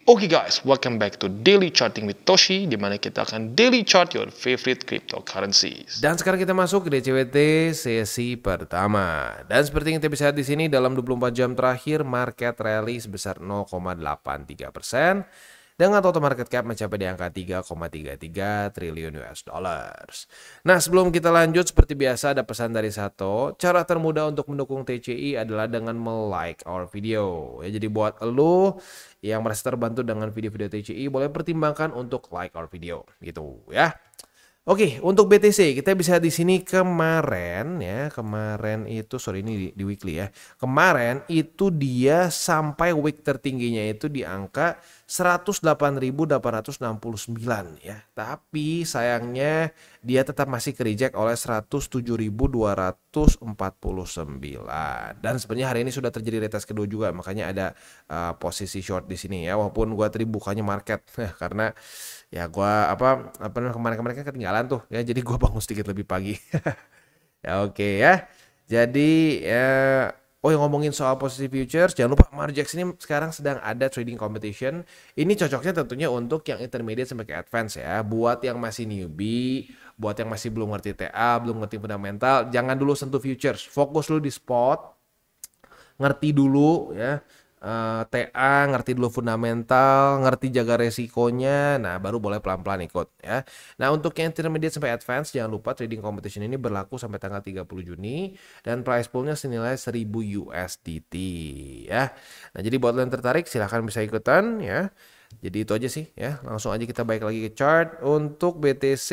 Oke guys, welcome back to Daily Charting with Toshi, di mana kita akan daily chart your favorite cryptocurrencies. Dan sekarang kita masuk ke DCWT sesi pertama. Dan seperti yang kita bisa lihat di sini, dalam 24 jam terakhir market rally sebesar 0,83% dengan total market cap mencapai di angka 3,33 triliun US dollars. Nah, sebelum kita lanjut, seperti biasa ada pesan dari Sato. Cara termudah untuk mendukung TCI adalah dengan like our video. Ya, jadi buat lo yang merasa terbantu dengan video-video TCI, boleh pertimbangkan untuk like our video gitu ya. Oke, untuk BTC kita bisa di sini kemarin itu ini di weekly ya. Kemarin itu dia sampai week tertingginya itu di angka 108.869 ya. Tapi sayangnya dia tetap masih ke-reject oleh 107.249. Dan sebenarnya hari ini sudah terjadi retest kedua juga, makanya ada posisi short di sini ya. Walaupun gua tadi bukannya market karena ya gua kemarin-kemarin kan ketinggalan tuh ya, jadi gua bangun sedikit lebih pagi. Ya oke ya. Jadi yang ngomongin soal posisi futures, jangan lupa Margex ini sekarang sedang ada trading competition. Ini cocoknya tentunya untuk yang intermediate sampai ke advance ya. Buat yang masih newbie, buat yang masih belum ngerti TA, belum ngerti fundamental, jangan dulu sentuh futures. Fokus dulu di spot, ngerti dulu ya. TA, ngerti dulu fundamental, ngerti jaga resikonya, nah baru boleh pelan-pelan ikut ya. Nah, untuk yang intermediate sampai advance, jangan lupa trading competition ini berlaku sampai tanggal 30 Juni dan price poolnya senilai 1000 USDT ya. Nah, jadi buat kalian tertarik silahkan bisa ikutan ya. Jadi itu aja sih ya, langsung aja kita balik lagi ke chart. Untuk BTC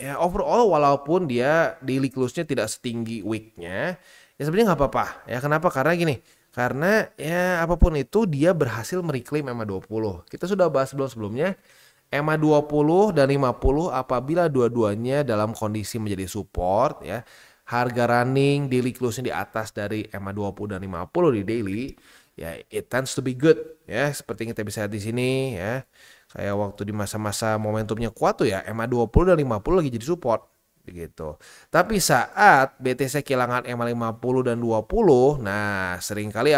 ya, overall walaupun dia daily close-nya tidak setinggi week-nya, ya sebenarnya nggak apa-apa ya. Kenapa? Karena gini, karena ya apapun itu dia berhasil mereclaim EMA20. Kita sudah bahas sebelumnya EMA20 dan 50 apabila dua-duanya dalam kondisi menjadi support ya. Harga running daily close-nya di atas dari EMA20 dan 50 di daily ya, it tends to be good ya, seperti yang kita bisa lihat di sini ya. Kayak waktu di masa-masa momentumnya kuat tuh ya, EMA20 dan 50 lagi jadi support begitu. Tapi saat BTC kehilangan EMA50 dan 20, nah seringkali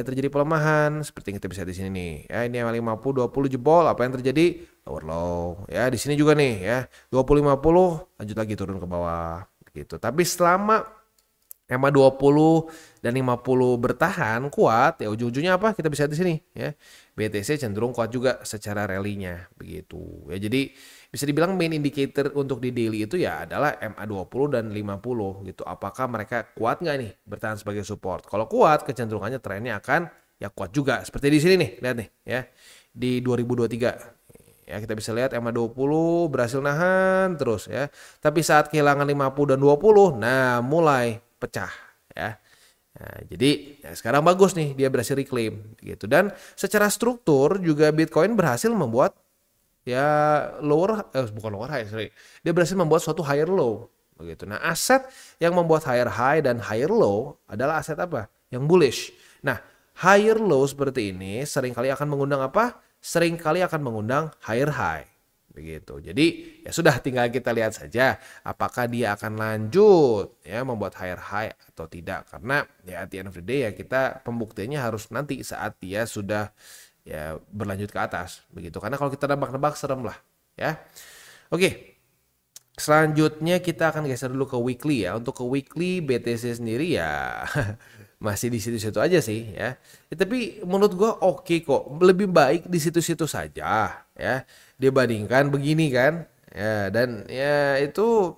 terjadi pelemahan seperti yang kita bisa di sini nih. Ya, ini EMA50 20 jebol, apa yang terjadi? Lower low. Ya, di sini juga nih ya. 20 50 lanjut lagi turun ke bawah gitu. Tapi selama EMA20 dan 50 bertahan kuat, ya ujung-ujungnya apa? Kita bisa di sini ya. BTC cenderung kuat juga secara rally-nya begitu. Ya, jadi bisa dibilang main indicator untuk di daily itu ya adalah EMA20 dan 50 gitu. Apakah mereka kuat nggak nih bertahan sebagai support? Kalau kuat, kecenderungannya trennya akan ya kuat juga. Seperti di sini nih, lihat nih ya. Di 2023 ya, kita bisa lihat EMA20 berhasil nahan terus ya. Tapi saat kehilangan 50 dan 20, nah mulai pecah ya. Nah, jadi ya sekarang bagus nih dia berhasil reclaim gitu. Dan secara struktur juga Bitcoin berhasil membuat ya bukan lower high, sorry. Dia berhasil membuat suatu higher low begitu. Nah, aset yang membuat higher high dan higher low adalah aset apa? Yang bullish. Nah, higher low seperti ini seringkali akan mengundang apa? Seringkali akan mengundang higher high begitu. Jadi ya sudah, tinggal kita lihat saja apakah dia akan lanjut ya membuat higher high atau tidak. Karena ya at the end of the day ya kita pembuktiannya harus nanti saat dia sudah ya berlanjut ke atas begitu. Karena kalau kita nebak-nebak serem lah ya. Oke. Selanjutnya kita akan geser dulu ke weekly ya. Untuk ke weekly BTC sendiri ya masih di situ-situ aja sih ya. Tapi menurut gua oke kok. Lebih baik di situ-situ saja ya dibandingkan begini kan. Ya, dan ya itu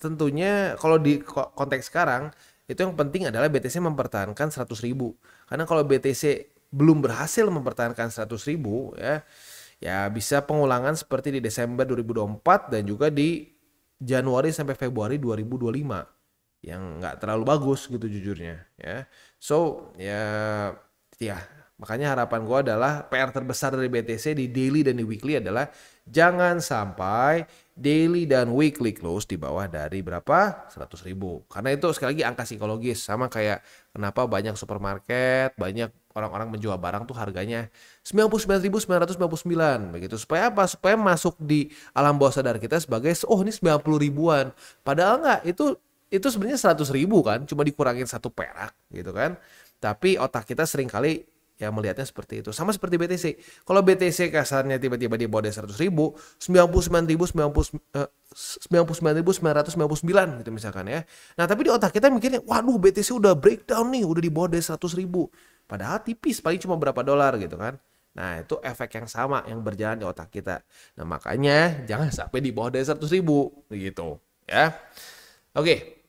tentunya kalau di konteks sekarang itu yang penting adalah BTC mempertahankan 100.000. Karena kalau BTC belum berhasil mempertahankan 100.000 ya bisa pengulangan seperti di Desember 2024 dan juga di Januari sampai Februari 2025 yang nggak terlalu bagus gitu jujurnya ya. So ya makanya harapan gue adalah PR terbesar dari BTC di daily dan di weekly adalah jangan sampai daily dan weekly close di bawah dari berapa? 100.000. Karena itu sekali lagi angka psikologis, sama kayak kenapa banyak supermarket, banyak orang-orang menjual barang tuh harganya 99.999 begitu. Supaya apa? Supaya masuk di alam bawah sadar kita sebagai ini 90 ribuan. Padahal enggak, itu sebenarnya 100.000 kan, cuma dikurangin 1 perak gitu kan. Tapi otak kita seringkali ya melihatnya seperti itu. Sama seperti BTC. Kalau BTC kasarnya tiba-tiba di bawah 100.000, 99.999 gitu misalkan ya. Nah, tapi di otak kita mikirnya, waduh BTC udah breakdown nih, udah di bawah 100.000. Padahal tipis, paling cuma berapa dolar gitu kan. Nah, itu efek yang sama yang berjalan di otak kita. Nah, makanya jangan sampai di bawah dari 100.000 gitu ya. Oke.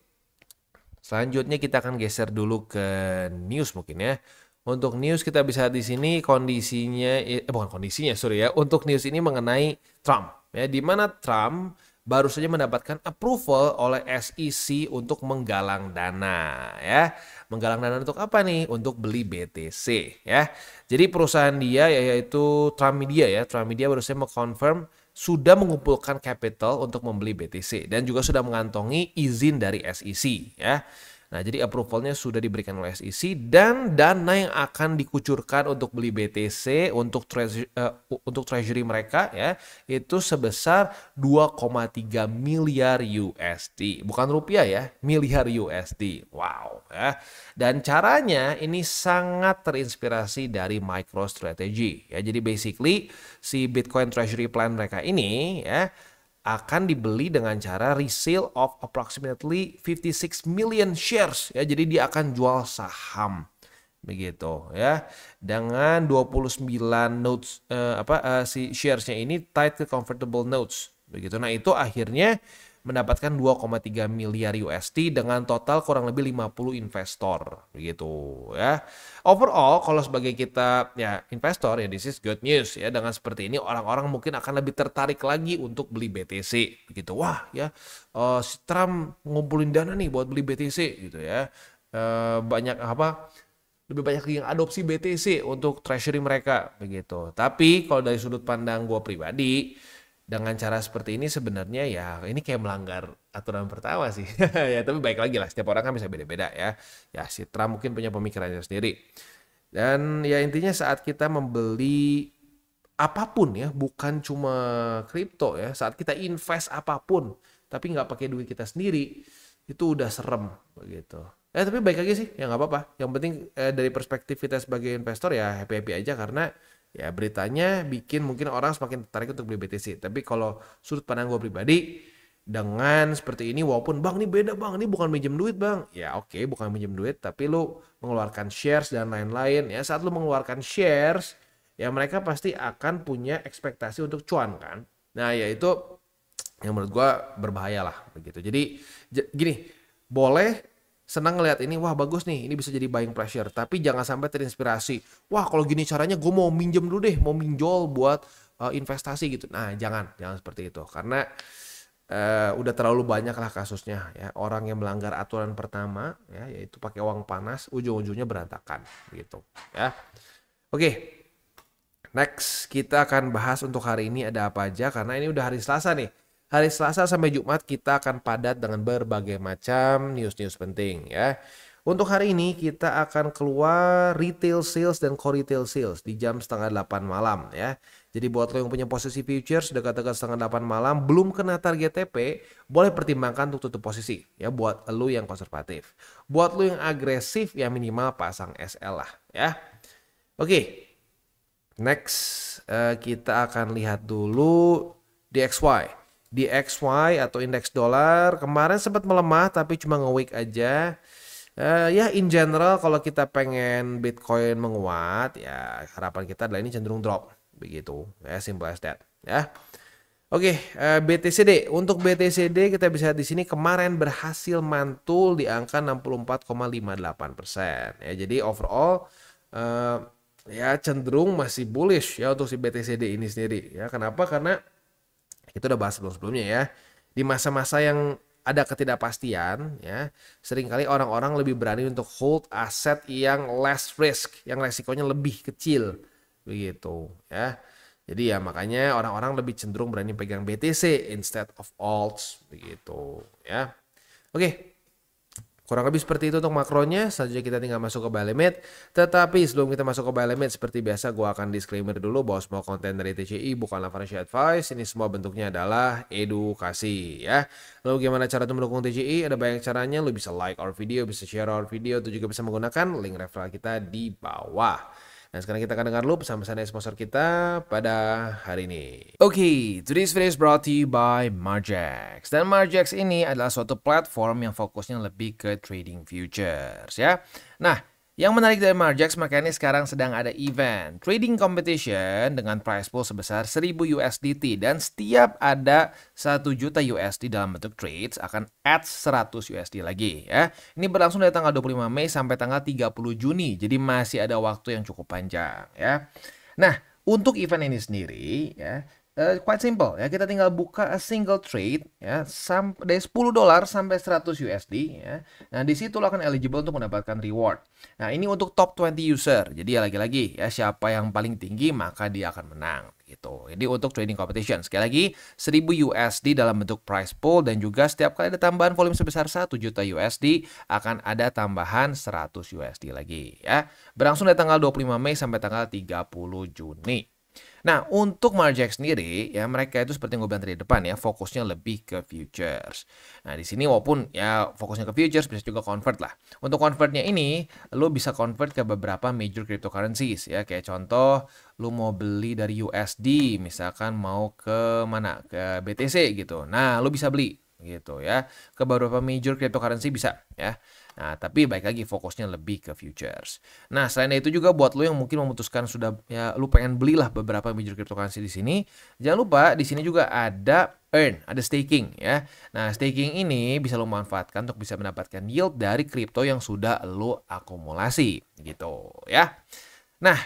Selanjutnya kita akan geser dulu ke news mungkin ya. Untuk news kita bisa di sini kondisinya bukan kondisinya, sorry ya. Untuk news ini mengenai Trump ya, di mana Trump baru saja mendapatkan approval oleh SEC untuk menggalang dana ya. Menggalang dana untuk apa nih? Untuk beli BTC ya. Jadi perusahaan dia yaitu Trump Media ya. Trump Media baru saja mengkonfirm sudah mengumpulkan capital untuk membeli BTC dan juga sudah mengantongi izin dari SEC ya. Nah, jadi approvalnya sudah diberikan oleh SEC dan dana yang akan dikucurkan untuk beli BTC untuk treasury mereka ya itu sebesar 2,3 miliar USD. Bukan rupiah ya, miliar USD. Wow ya. Dan caranya ini sangat terinspirasi dari MicroStrategy ya. Jadi basically si Bitcoin treasury plan mereka ini ya akan dibeli dengan cara resale of approximately 56 million shares ya. Jadi dia akan jual saham begitu ya. Dengan 29 notes si sharesnya ini tied ke convertible notes begitu. Nah, itu akhirnya mendapatkan 2,3 miliar USD dengan total kurang lebih 50 investor begitu ya. Overall kalau sebagai kita ya investor ya this is good news ya. Dengan seperti ini orang-orang mungkin akan lebih tertarik lagi untuk beli BTC gitu. Wah ya si Trump ngumpulin dana nih buat beli BTC gitu ya. Lebih banyak yang adopsi BTC untuk treasury mereka begitu. Tapi kalau dari sudut pandang gue pribadi dengan cara seperti ini sebenarnya ya ini kayak melanggar aturan pertama sih. Ya tapi baik lagi lah, setiap orang kan bisa beda-beda ya. Ya si Trump mungkin punya pemikirannya sendiri. Dan ya intinya saat kita membeli apapun ya, bukan cuma kripto ya, saat kita invest apapun tapi nggak pakai duit kita sendiri, itu udah serem begitu. Tapi baik lagi sih, ya nggak apa-apa. Yang penting dari perspektif kita sebagai investor ya happy-happy aja karena ya beritanya bikin mungkin orang semakin tertarik untuk beli BTC. Tapi kalau sudut pandang gue pribadi, dengan seperti ini walaupun bang ini beda bang, ini bukan minjem duit bang. Ya oke, bukan minjem duit tapi lu mengeluarkan shares dan lain-lain. Ya saat lu mengeluarkan shares, ya mereka pasti akan punya ekspektasi untuk cuan kan. Nah ya itu yang menurut gue berbahaya lah begitu. Jadi gini, boleh senang ngelihat ini, wah bagus nih, ini bisa jadi buying pressure. Tapi jangan sampai terinspirasi. Wah kalau gini caranya gue mau minjem dulu deh, mau minjol buat investasi gitu. Nah jangan seperti itu. Karena udah terlalu banyak lah kasusnya ya. Orang yang melanggar aturan pertama ya, yaitu pakai uang panas, ujung-ujungnya berantakan gitu ya. Oke. Next kita akan bahas untuk hari ini ada apa aja. Karena ini udah hari Selasa nih. Hari Selasa sampai Jumat kita akan padat dengan berbagai macam news-news penting ya. Untuk hari ini kita akan keluar retail sales dan core retail sales di jam 7:30 malam ya. Jadi buat lo yang punya posisi futures dekat-dekat 7:30 malam belum kena target TP, boleh pertimbangkan untuk tutup posisi ya buat lo yang konservatif. Buat lo yang agresif ya minimal pasang SL lah ya. Oke. Next kita akan lihat dulu DXY. DXY atau indeks dolar kemarin sempat melemah tapi cuma nge-week aja. Ya in general kalau kita pengen Bitcoin menguat ya harapan kita adalah ini cenderung drop begitu ya, simple as that ya. Oke, BTCD. Untuk BTCD kita bisa di sini kemarin berhasil mantul di angka 64,58% ya. Jadi overall ya cenderung masih bullish ya untuk si BTCD ini sendiri ya. Kenapa? Karena kita udah bahas sebelum-sebelumnya ya. Di masa-masa yang ada ketidakpastian ya, seringkali orang-orang lebih berani untuk hold aset yang less risk, yang resikonya lebih kecil begitu ya. Jadi ya makanya orang-orang lebih cenderung berani pegang BTC instead of alts begitu ya. Oke. Kurang lebih seperti itu untuk makronya. Selanjutnya kita tinggal masuk ke buy limit. Tetapi sebelum kita masuk ke buy limit, seperti biasa gue akan disclaimer dulu bahwa semua konten dari TCI bukanlah financial advice. Ini semua bentuknya adalah edukasi ya. Lalu gimana cara untuk mendukung TCI? Ada banyak caranya. Lu bisa like our video, bisa share our video, atau juga bisa menggunakan link referral kita di bawah. Dan sekarang kita akan dengar dulu pesan-pesan dari sponsor kita pada hari ini. Oke, today's video is brought to you by Margex. Dan Margex ini adalah suatu platform yang fokusnya lebih ke trading futures ya. Nah, yang menarik dari Margex, makanya sekarang sedang ada event trading competition dengan price pool sebesar 1000 USDT dan setiap ada 1 juta USD dalam bentuk trades akan add 100 USD lagi ya. Ini berlangsung dari tanggal 25 Mei sampai tanggal 30 Juni. Jadi masih ada waktu yang cukup panjang ya. Nah, untuk event ini sendiri ya, quite simple ya, kita tinggal buka a single trade ya dari $10 sampai 100 USD ya. Nah, di situ lo akan eligible untuk mendapatkan reward. Nah, ini untuk top 20 user. Jadi ya lagi-lagi ya, siapa yang paling tinggi maka dia akan menang gitu. Jadi untuk trading competition sekali lagi 1000 USD dalam bentuk price pool dan juga setiap kali ada tambahan volume sebesar 1 juta USD akan ada tambahan 100 USD lagi ya. Berlangsung dari tanggal 25 Mei sampai tanggal 30 Juni. Nah, untuk Margex sendiri ya, mereka itu seperti yang gue bilang tadi di depan ya, fokusnya lebih ke futures. Nah, di sini walaupun ya fokusnya ke futures, bisa juga convert lah. Untuk convertnya ini, lo bisa convert ke beberapa major cryptocurrencies ya, kayak contoh lo mau beli dari USD, misalkan mau ke mana? Ke BTC gitu. Nah, lo bisa beli gitu ya, ke beberapa major cryptocurrency bisa ya. Nah, tapi baik lagi fokusnya lebih ke futures. Nah, selain itu juga buat lo yang mungkin memutuskan sudah ya lo pengen belilah beberapa major cryptocurrency di sini, jangan lupa di sini juga ada earn, ada staking ya. Nah, staking ini bisa lo manfaatkan untuk bisa mendapatkan yield dari kripto yang sudah lo akumulasi gitu ya. Nah,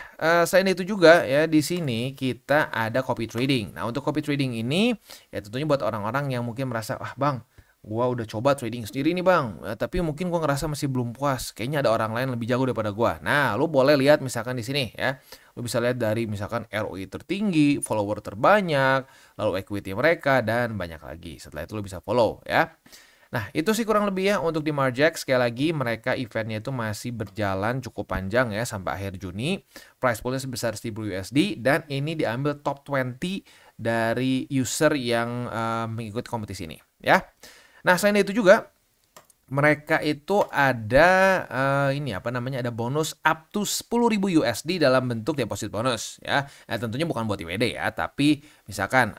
selain itu juga ya di sini kita ada copy trading. Nah, untuk copy trading ini ya tentunya buat orang-orang yang mungkin merasa, "Ah, Bang, gua udah coba trading sendiri nih, Bang, tapi mungkin gua ngerasa masih belum puas. Kayaknya ada orang lain lebih jago daripada gua." Nah, lu boleh lihat misalkan di sini ya. Lu bisa lihat dari misalkan ROI tertinggi, follower terbanyak, lalu equity mereka dan banyak lagi. Setelah itu lu bisa follow ya. Nah, itu sih kurang lebih ya untuk di Margex. Sekali lagi, mereka eventnya itu masih berjalan cukup panjang ya sampai akhir Juni. Price poolnya sebesar 1000 USD dan ini diambil top 20 dari user yang mengikuti kompetisi ini ya. Nah, selain itu juga mereka itu ada ini apa namanya, ada bonus up to 10.000 USD dalam bentuk deposit bonus ya. Nah, tentunya bukan buat IWD ya, tapi misalkan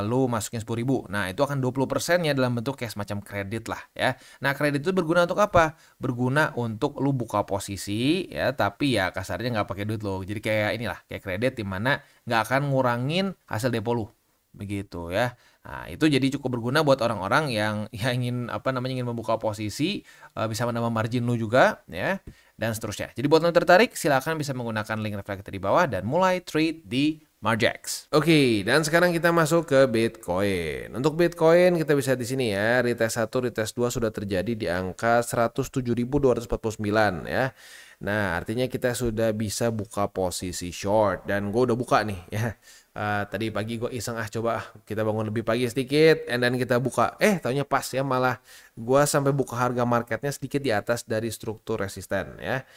lu masukin 10.000. Nah, itu akan 20% ya dalam bentuk kayak semacam kredit lah ya. Nah, kredit itu berguna untuk apa? Berguna untuk lu buka posisi ya, tapi ya kasarnya nggak pakai duit lo. Jadi kayak inilah, kayak kredit di mana nggak akan ngurangin hasil depo lu. Begitu ya. Nah, itu jadi cukup berguna buat orang-orang yang ya ingin apa namanya, ingin membuka posisi, bisa menambah margin lu juga ya dan seterusnya. Jadi buat lo yang tertarik silakan bisa menggunakan link reflected di bawah dan mulai trade di Margex. Oke, dan sekarang kita masuk ke Bitcoin. Untuk Bitcoin kita bisa di sini ya, retest 1, retest 2 sudah terjadi di angka 107.249 ya. Nah, artinya kita sudah bisa buka posisi short dan gue udah buka nih ya. Tadi pagi gue iseng coba kita bangun lebih pagi sedikit and then kita buka. Taunya pas ya, malah gue sampai buka harga marketnya sedikit di atas dari struktur resisten ya.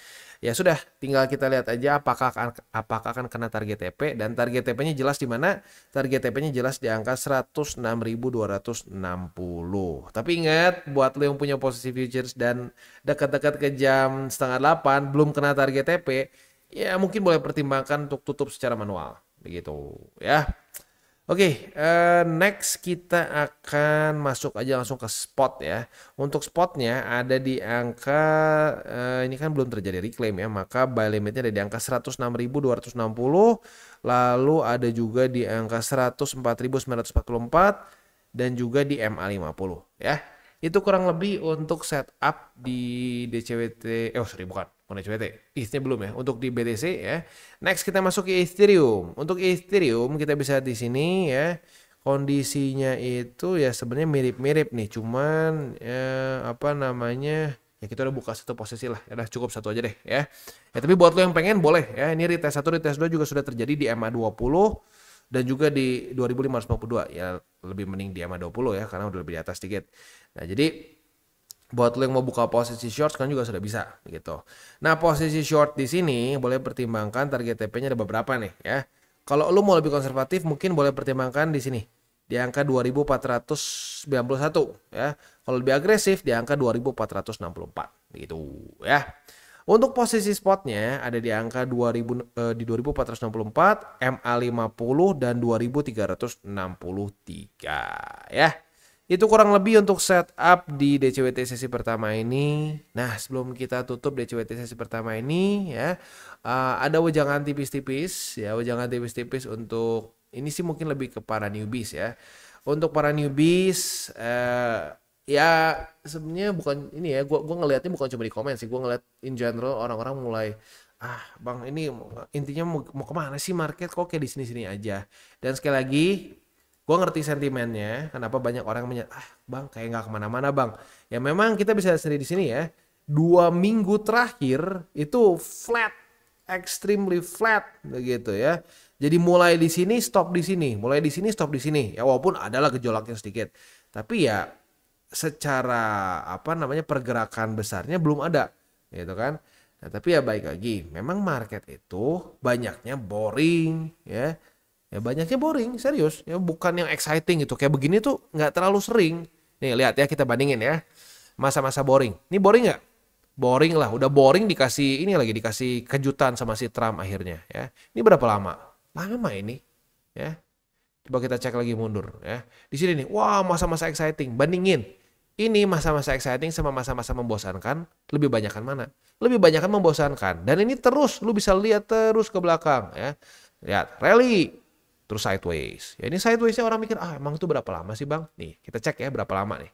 Ya sudah, tinggal kita lihat aja apakah akan kena target TP dan target TP-nya jelas di mana? Target TP-nya jelas di angka 106.260. Tapi ingat, buat lo yang punya posisi futures dan dekat-dekat ke jam 7:30 belum kena target TP, ya mungkin boleh pertimbangkan untuk tutup secara manual. Begitu ya. Oke, next kita akan masuk aja langsung ke spot ya. Untuk spotnya ada di angka, ini kan belum terjadi reclaim ya, maka buy limitnya ada di angka 106.260. Lalu ada juga di angka 104.944 dan juga di MA50 ya. Itu kurang lebih untuk setup di DCWT, bukan DCWT, ETH-nya belum ya, untuk di BTC ya. Next kita masuk ke Ethereum. Untuk Ethereum kita bisa di sini ya, kondisinya itu ya sebenarnya mirip-mirip nih, cuman ya apa namanya, ya kita udah buka satu posisi lah, ya udah cukup satu aja deh ya. Ya tapi buat lo yang pengen boleh ya, ini retest 1, retest 2 juga sudah terjadi di MA20 dan juga di 2552 ya, lebih mending di MA20 ya karena udah lebih di atas sedikit. Nah, jadi buat lo yang mau buka posisi short kan juga sudah bisa gitu. Nah, posisi short di sini boleh pertimbangkan target TP-nya ada beberapa nih ya. Kalau lo mau lebih konservatif mungkin boleh pertimbangkan di sini di angka 2491 ya. Kalau lebih agresif di angka 2464 gitu ya. Untuk posisi spotnya ada di angka 2000 di 2464, MA50 dan 2363 ya. Itu kurang lebih untuk setup di DCWT sesi pertama ini. Nah, sebelum kita tutup DCWT sesi pertama ini ya, ada wejangan tipis-tipis ya, wejangan tipis-tipis untuk ini sih mungkin lebih ke para newbies ya. Untuk para newbies ya sebenarnya bukan ini ya, gua ngelihatnya bukan cuma di komen sih, gua ngeliat in general orang-orang mulai bang ini intinya mau kemana sih market kok kayak di sini-sini aja. Dan sekali lagi gua ngerti sentimennya kenapa banyak orang bang kayak nggak kemana-mana bang. Ya memang kita bisa sendiri di sini ya, 2 minggu terakhir itu flat, extremely flat begitu ya. Jadi mulai di sini stop di sini, mulai di sini stop di sini ya, walaupun adalah gejolaknya sedikit, tapi ya secara pergerakan besarnya belum ada gitu kan. Nah, tapi ya baik lagi, memang market itu banyaknya boring ya. Ya banyaknya boring, serius. Ya bukan yang exciting gitu. Kayak begini tuh nggak terlalu sering. Nih lihat ya, kita bandingin ya. Masa-masa boring. Ini boring nggak? Boring lah, udah boring dikasih ini lagi, dikasih kejutan sama si Trump akhirnya ya. Ini berapa lama? Lama ini ya. Coba kita cek lagi mundur ya. Di sini nih, wah masa-masa exciting. Bandingin. Ini masa-masa exciting sama masa-masa membosankan, lebih banyakan mana? Lebih banyakan membosankan. Dan ini terus, lu bisa lihat terus ke belakang ya. Lihat, rally, terus sideways. Ya ini sidewaysnya orang mikir, emang itu berapa lama sih bang? Nih, kita cek ya berapa lama nih.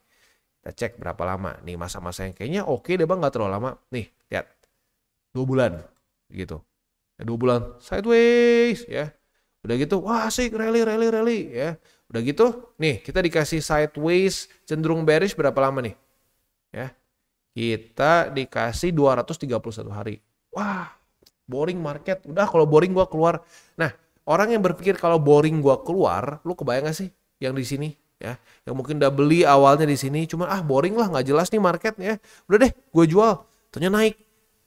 Kita cek berapa lama. Nih masa-masa yang kayaknya oke deh bang, gak terlalu lama. Nih, lihat. 2 bulan, gitu. 2 bulan, sideways ya. Udah gitu, wah asik, rally ya. Udah gitu, nih kita dikasih sideways cenderung bearish berapa lama nih? Ya. Kita dikasih 231 hari. Wah, boring market. Udah kalau boring gua keluar. Nah, orang yang berpikir kalau boring gua keluar, lu kebayang gak sih yang di sini ya? Yang mungkin udah beli awalnya di sini, cuman boring lah, nggak jelas nih market ya. Udah deh, gue jual. Ternyata naik.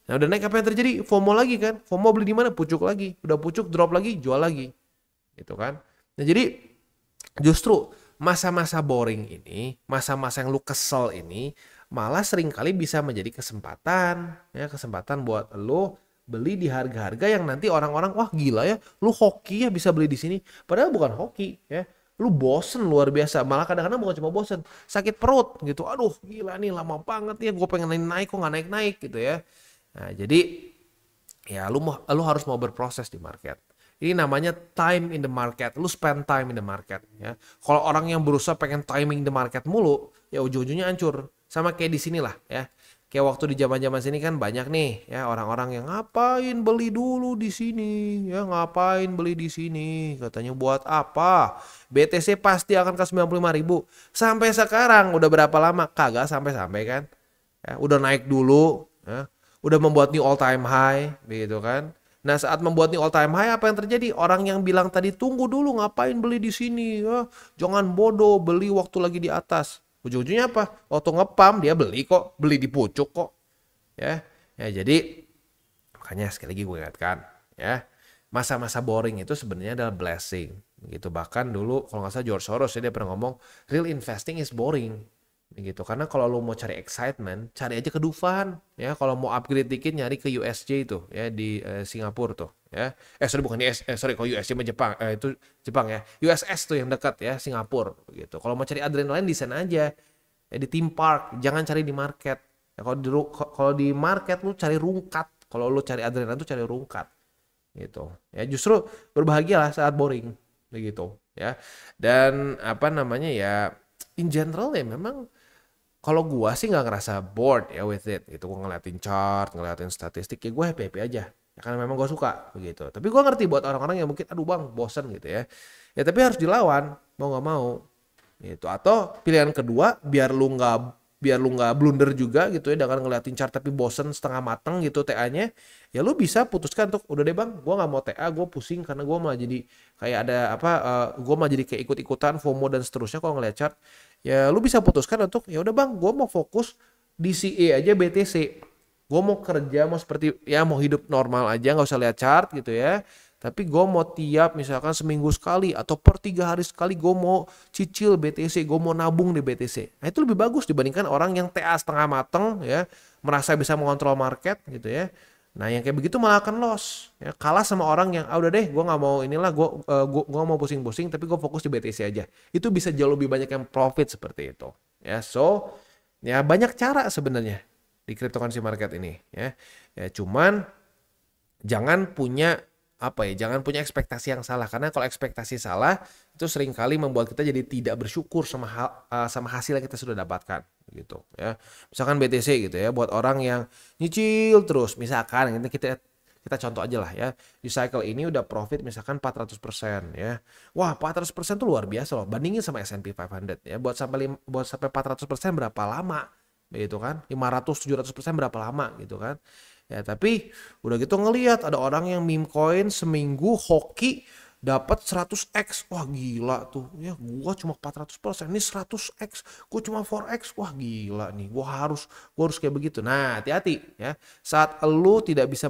Nah, udah naik apa yang terjadi? FOMO lagi kan? FOMO beli di mana? Pucuk lagi. Udah pucuk, drop lagi, jual lagi. Gitu kan? Nah, jadi justru masa-masa boring ini, masa-masa yang lu kesel ini, malah seringkali bisa menjadi kesempatan buat lu beli di harga-harga yang nanti orang-orang wah gila ya, lu hoki ya bisa beli di sini. Padahal bukan hoki ya. Lu bosen luar biasa, malah kadang-kadang bukan cuma bosen, sakit perut gitu. Aduh gila nih lama banget ya, gue pengen naik kok nggak naik gitu ya. Nah jadi ya lu harus mau berproses di market. Ini namanya time in the market. Lu spend time in the market ya. Kalau orang yang berusaha pengen timing the market mulu, ya ujung-ujungnya hancur. Sama kayak di sinilah ya. Kayak waktu di zaman-zaman sini kan banyak nih ya orang-orang yang ngapain beli dulu di sini, ya ngapain beli di sini, katanya buat apa? BTC pasti akan ke 95.000. Sampai sekarang udah berapa lama? Kagak sampai-sampai kan? Ya, udah naik dulu, ya. Udah membuat new all time high, begitu kan? Nah saat membuat nih all time high apa yang terjadi? Orang yang bilang tadi tunggu dulu ngapain beli di sini ya? Jangan bodoh beli waktu lagi di atas. Ujung-ujungnya apa? Waktu ngepam dia beli kok, beli di pucuk kok. Ya jadi makanya sekali lagi gue ingatkan ya, masa-masa boring itu sebenarnya adalah blessing. Gitu bahkan dulu kalau nggak salah George Soros ya, dia pernah ngomong real investing is boring. Gitu karena kalau lo mau cari excitement cari aja ke Dufan ya, kalau mau upgrade dikit nyari ke USJ itu ya di Singapura tuh ya, kalau USJ mah Jepang, itu Jepang ya, USS tuh yang dekat ya Singapura gitu. Kalau mau cari adrenalin di sana aja ya, di theme park, jangan cari di market ya. Kalau di market lu cari rungkat, kalau lu cari adrenalin tuh cari rungkat gitu ya. Justru berbahagialah saat boring begitu ya. Dan ya in general ya memang kalau gua sih nggak ngerasa bored ya with it gitu. Gua ngeliatin chart, ngeliatin statistik ya gue happy aja ya, karena memang gua suka begitu. Tapi gua ngerti buat orang-orang yang mungkin aduh bang bosen gitu ya tapi harus dilawan mau nggak mau gitu. Atau pilihan kedua biar lu nggak blunder juga gitu ya dengan ngeliatin chart tapi bosen setengah mateng gitu TA-nya, ya lu bisa putuskan untuk udah deh bang gua nggak mau TA, gua pusing karena gua malah jadi kayak ada gua malah jadi kayak ikut-ikutan FOMO dan seterusnya kalau ngeliat chart. Ya lu bisa putuskan untuk ya udah bang gue mau fokus di CE aja BTC, gue mau kerja mau seperti ya mau hidup normal aja nggak usah lihat chart gitu ya. Tapi gue mau tiap misalkan seminggu sekali atau per 3 hari sekali gue mau cicil BTC, gue mau nabung di BTC. Nah itu lebih bagus dibandingkan orang yang TA setengah mateng ya, merasa bisa mengontrol market gitu ya. Nah yang kayak begitu malah akan loss ya, kalah sama orang yang udah deh gue nggak mau inilah, gue mau pusing-pusing tapi gue fokus di BTC aja. Itu bisa jauh lebih banyak yang profit seperti itu ya. So ya banyak cara sebenarnya di cryptocurrency market ini ya. Ya cuman jangan punya jangan punya ekspektasi yang salah, karena kalau ekspektasi salah itu seringkali membuat kita jadi tidak bersyukur sama hasil yang kita sudah dapatkan gitu ya. Misalkan BTC gitu ya, buat orang yang nyicil terus, misalkan kita contoh aja lah ya, di cycle ini udah profit misalkan 400% ya. Wah, 400% tuh luar biasa loh, bandingin sama S&P 500 ya. Buat sampai 400% berapa lama gitu kan? 500-700% berapa lama gitu kan? Ya tapi udah gitu ngelihat ada orang yang meme coin seminggu hoki dapat 100x. Wah gila tuh. Ya gua cuma 400%, ini 100x. Gua cuma 4x. Wah gila nih. Gua harus kayak begitu. Nah, hati-hati ya. Saat lu tidak bisa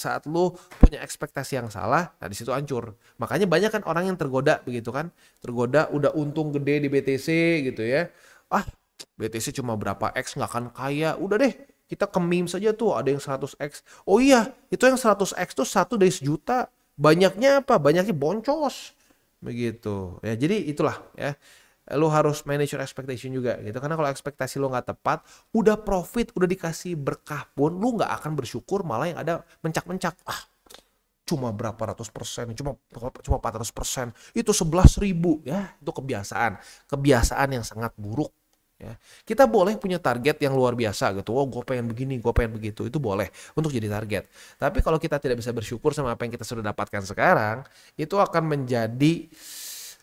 saat lu punya ekspektasi yang salah, nah di situ hancur. Makanya banyak kan orang yang tergoda begitu kan. Tergoda udah untung gede di BTC gitu ya. Ah, BTC cuma berapa X nggak akan kaya. Udah deh, kita ke meme saja tuh ada yang 100x. Oh iya, itu yang 100x tuh 1 dari 1.000.000. Banyaknya apa? Banyaknya boncos. Begitu. Ya, jadi itulah ya. Lu harus manage your expectation juga gitu. Karena kalau ekspektasi lu nggak tepat, udah profit, udah dikasih berkah pun, lu nggak akan bersyukur, malah yang ada mencak-mencak. Cuma berapa ratus persen, cuma 400%. Itu 11.000 ya. Itu kebiasaan yang sangat buruk. Ya. Kita boleh punya target yang luar biasa gitu. Oh, gue pengen begini, gue pengen begitu. Itu boleh untuk jadi target. Tapi kalau kita tidak bisa bersyukur sama apa yang kita sudah dapatkan sekarang, itu akan menjadi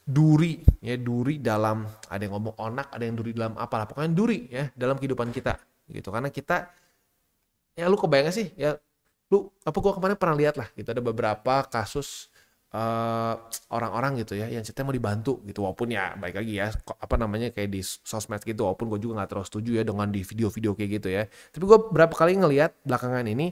duri ya, duri dalam, ada yang ngomong onak, ada yang duri dalam apalah, pokoknya duri ya dalam kehidupan kita gitu. Karena kita ya, lu kebayang sih ya, gue kemarin pernah lihat lah gitu, ada beberapa kasus orang-orang gitu ya yang ceritanya mau dibantu gitu, walaupun ya baik lagi ya kayak di sosmed gitu, walaupun gue juga nggak terlalu setuju ya dengan di video-video kayak gitu ya. Tapi gue berapa kali ngelihat belakangan ini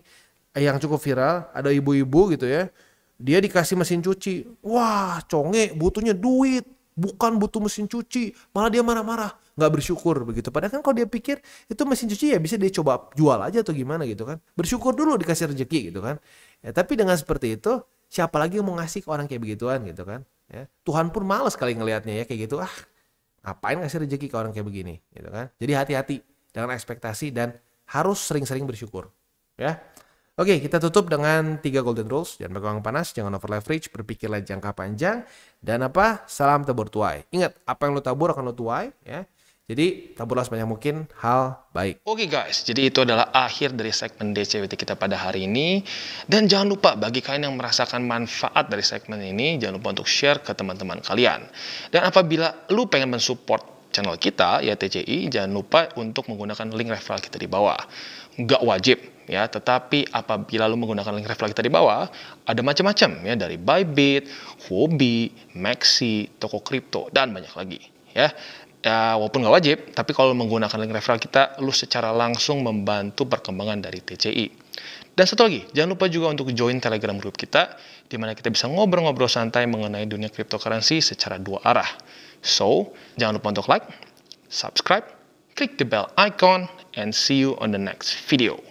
yang cukup viral, ada ibu-ibu gitu ya, dia dikasih mesin cuci. Wah conge, butuhnya duit, bukan butuh mesin cuci, malah dia marah-marah, nggak bersyukur begitu. Padahal kan kalau dia pikir itu mesin cuci ya bisa dia coba jual aja atau gimana gitu kan, bersyukur dulu dikasih rezeki gitu kan ya. Tapi dengan seperti itu, siapa lagi yang mau ngasih ke orang kayak begituan gitu kan ya. Tuhan pun males kali ngelihatnya ya kayak gitu. Ngapain ngasih rezeki ke orang kayak begini gitu kan. Jadi hati-hati dengan ekspektasi dan harus sering-sering bersyukur ya. Oke, kita tutup dengan 3 golden rules. Jangan pegang panas, jangan over leverage, berpikirlah jangka panjang, dan salam tabur tuai. Ingat, apa yang lo tabur akan lo tuai ya. Jadi taburlah sebanyak mungkin hal baik. Oke guys, jadi itu adalah akhir dari segmen DCWT kita pada hari ini. Dan jangan lupa bagi kalian yang merasakan manfaat dari segmen ini, jangan lupa untuk share ke teman-teman kalian. Dan apabila lu pengen mensupport channel kita, ya TCI, jangan lupa untuk menggunakan link referral kita di bawah. Nggak wajib ya, tetapi apabila lu menggunakan link referral kita di bawah, ada macam-macam ya, dari Bybit, Huobi, Maxi, toko kripto, dan banyak lagi ya. Ya, walaupun nggak wajib, tapi kalau menggunakan link referral kita, lu secara langsung membantu perkembangan dari TCI. Dan satu lagi, jangan lupa juga untuk join Telegram group kita, di mana kita bisa ngobrol-ngobrol santai mengenai dunia cryptocurrency secara 2 arah. So, jangan lupa untuk like, subscribe, klik the bell icon, and see you on the next video.